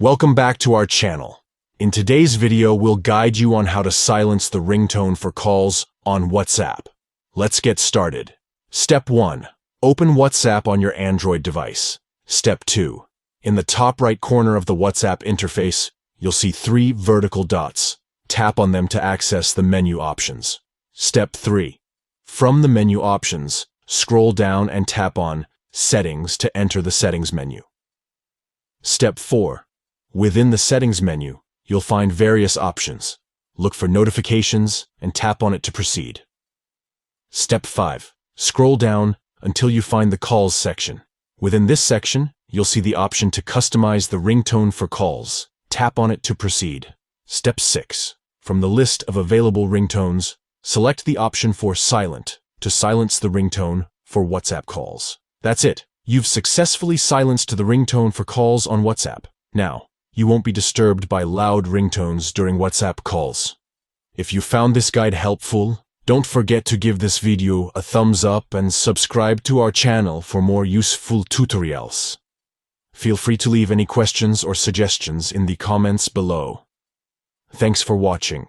Welcome back to our channel. In today's video, we'll guide you on how to silence the ringtone for calls on WhatsApp. Let's get started. Step 1. Open WhatsApp on your Android device. Step 2. In the top right corner of the WhatsApp interface, you'll see 3 vertical dots. Tap on them to access the menu options. Step 3. From the menu options, scroll down and tap on Settings to enter the Settings menu. Step 4. Within the Settings menu, you'll find various options. Look for Notifications and tap on it to proceed. Step 5. Scroll down until you find the Calls section. Within this section, you'll see the option to customize the ringtone for calls. Tap on it to proceed. Step 6. From the list of available ringtones, select the option for Silent to silence the ringtone for WhatsApp calls. That's it. You've successfully silenced the ringtone for calls on WhatsApp. Now, you won't be disturbed by loud ringtones during WhatsApp calls. If you found this guide helpful, don't forget to give this video a thumbs up and subscribe to our channel for more useful tutorials. Feel free to leave any questions or suggestions in the comments below. Thanks for watching.